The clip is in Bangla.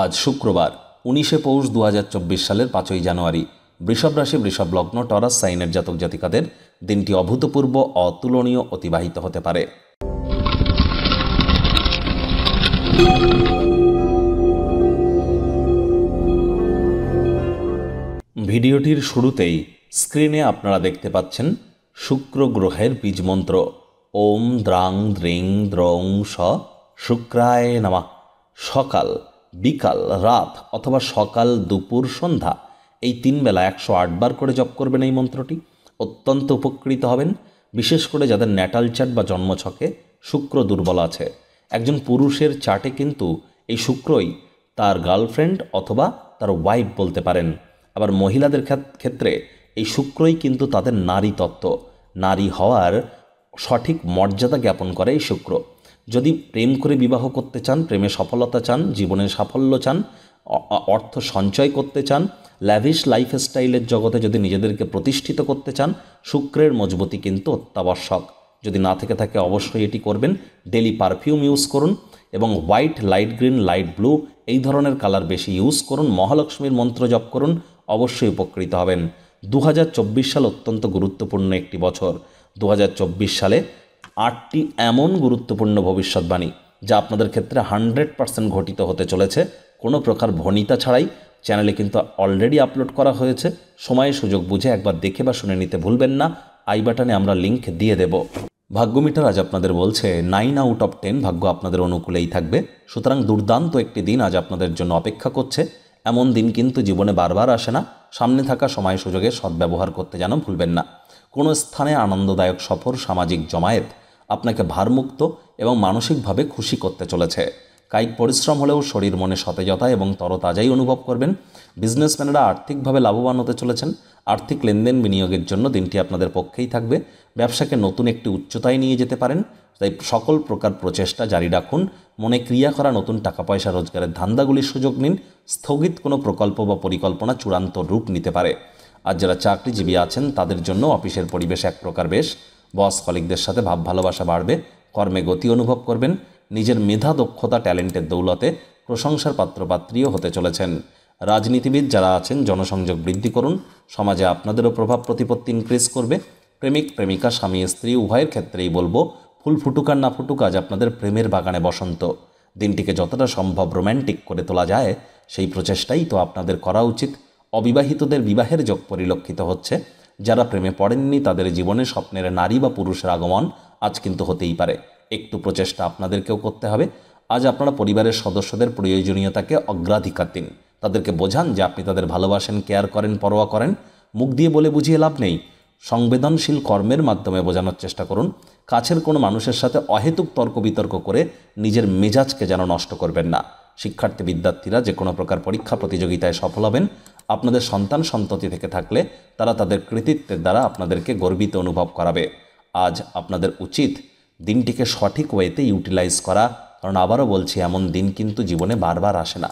আজ শুক্রবার 19শে পৌষ 2024 সালের 5ই জানুয়ারি। বৃষভ রাশি, বৃষভ লগ্ন, টরাস সাইনের জাতক জাতিকাদের দিনটি অভূতপূর্ব, অতুলনীয় অতিবাহিত হতে পারে। ভিডিওটির শুরুতেই স্ক্রিনে আপনারা দেখতে পাচ্ছেন শুক্র গ্রহের বীজ মন্ত্র ওম দ্রাং দ্রিং দ্রৌং স শুক্রায় নমঃ। সকাল, বিকাল, রাত অথবা সকাল, দুপুর, সন্ধ্যা এই 3 বেলা 108 বার করে জপ করবেন এই মন্ত্রটি। অত্যন্ত উপকৃত হবেন, বিশেষ করে যাদের ন্যাটাল চার্ট বা জন্মছকে শুক্র দুর্বল আছে। একজন পুরুষের চার্টে কিন্তু এই শুক্রই তার গার্লফ্রেন্ড অথবা তার ওয়াইফ বলতে পারেন। আবার মহিলাদের ক্ষেত্রে এই শুক্রই কিন্তু তাদের নারী তত্ত্ব, নারী হওয়ার সঠিক মর্যাদা জ্ঞাপন করে এই শুক্র। যদি প্রেম করে বিবাহ করতে চান, প্রেমে সফলতা চান, জীবনের সাফল্য চান, অর্থ সঞ্চয় করতে চান, ল্যাভিশ লাইফস্টাইলের জগতে যদি নিজেদেরকে প্রতিষ্ঠিত করতে চান, শুক্রের মজবুতি কিন্তু অত্যাবশ্যক। যদি না থেকে থাকে অবশ্যই এটি করবেন। ডেলি পারফিউম ইউজ করুন এবং white, light green, light blue এই ধরনের কালার বেশি ইউজ করুন। মহালক্ষ্মীর মন্ত্র জপ করুন, অবশ্যই উপকৃত হবেন। 2024 সাল অত্যন্ত গুরুত্বপূর্ণ একটি বছর। 2024 সালে 8টি এমন গুরুত্বপূর্ণ ভবিষ্যৎবাণী যা আপনাদের ক্ষেত্রে 100% ঘটিত হতে চলেছে, কোনো প্রকার ভনিতা ছাড়াই। চ্যানেলে কিন্তু অলরেডি আপলোড করা হয়েছে, সময় সুযোগ বুঝে একবার দেখে বা শুনে নিতে ভুলবেন না। আই বাটনে আমরা লিঙ্ক দিয়ে দেব। ভাগ্যমিটার আজ আপনাদের বলছে 9 আউট অফ 10 ভাগ্য আপনাদের অনুকূলেই থাকবে। সুতরাং দুর্দান্ত একটি দিন আজ আপনাদের জন্য অপেক্ষা করছে। এমন দিন কিন্তু জীবনে বারবার আসে না। সামনে থাকা সময় সুযোগে সদ্ব্যবহার করতে যেন ভুলবেন না। কোনো স্থানে আনন্দদায়ক সফর, সামাজিক জমায়েত আপনাকে ভারমুক্ত এবং মানসিকভাবে খুশি করতে চলেছে। কায়িক পরিশ্রম হলেও শরীর মনে সতেজতা এবং তরতাজাই অনুভব করবেন। বিজনেসম্যানেরা আর্থিকভাবে লাভবান হতে চলেছেন। আর্থিক লেনদেন বিনিয়োগের জন্য দিনটি আপনাদের পক্ষেই থাকবে। ব্যবসাকে নতুন একটি উচ্চতায় নিয়ে যেতে পারেন, তাই সকল প্রকার প্রচেষ্টা জারি রাখুন। মনে ক্রিয়া করা নতুন টাকা পয়সা রোজগারের ধান্দাগুলির সুযোগ নিন। স্থগিত কোনো প্রকল্প বা পরিকল্পনা চূড়ান্ত রূপ নিতে পারে। আর যারা চাকরিজীবী আছেন তাদের জন্য অফিসের পরিবেশ এক প্রকার বেশ। বস কলিগদের সাথে ভাব ভালোবাসা বাড়বে। কর্মে গতি অনুভব করবেন। নিজের মেধা, দক্ষতা, ট্যালেন্টের দৌলতে প্রশংসার পাত্রপাত্রীও হতে চলেছেন। রাজনীতিবিদ যারা আছেন জনসংযোগ বৃদ্ধি করুন। সমাজে আপনাদেরও প্রভাব প্রতিপত্তি ইনক্রিজ করবে। প্রেমিক প্রেমিকা, স্বামী স্ত্রী উভয়ের ক্ষেত্রেই বলবো, ফুল ফুটুক আর না ফুটুক, আজ আপনাদের প্রেমের বাগানে বসন্ত। দিনটিকে যতটা সম্ভব রোম্যান্টিক করে তোলা যায় সেই প্রচেষ্টাই তো আপনাদের করা উচিত। অবিবাহিতদের বিবাহের যোগ পরিলক্ষিত হচ্ছে। যারা প্রেমে পড়েননি তাদের জীবনে স্বপ্নের নারী বা পুরুষের আগমন আজ কিন্তু হতেই পারে। একটু প্রচেষ্টা আপনাদেরকেও করতে হবে। আজ আপনারা পরিবারের সদস্যদের প্রয়োজনীয়তাকে অগ্রাধিকার দিন। তাদেরকে বোঝান যে আপনি তাদের ভালোবাসেন, কেয়ার করেন, পরোয়া করেন। মুখ দিয়ে বলে বুঝিয়ে লাভ নেই। সংবেদনশীল কর্মের মাধ্যমে বোঝানোর চেষ্টা করুন। কাছের কোনো মানুষের সাথে অহেতুক তর্ক বিতর্ক করে নিজের মেজাজকে যেন নষ্ট করবেন না। শিক্ষার্থী বিদ্যার্থীরা যে কোনো প্রকার পরীক্ষা প্রতিযোগিতায় সফল হবেন। আপনাদের সন্তান সন্ততি থেকে থাকলে তারা তাদের কৃতিত্বের দ্বারা আপনাদেরকে গর্বিত অনুভব করাবে। আজ আপনাদের উচিত দিনটিকে সঠিক ওয়েতে ইউটিলাইজ করা, কারণ আবারও বলছি এমন দিন কিন্তু জীবনে বারবার আসে না।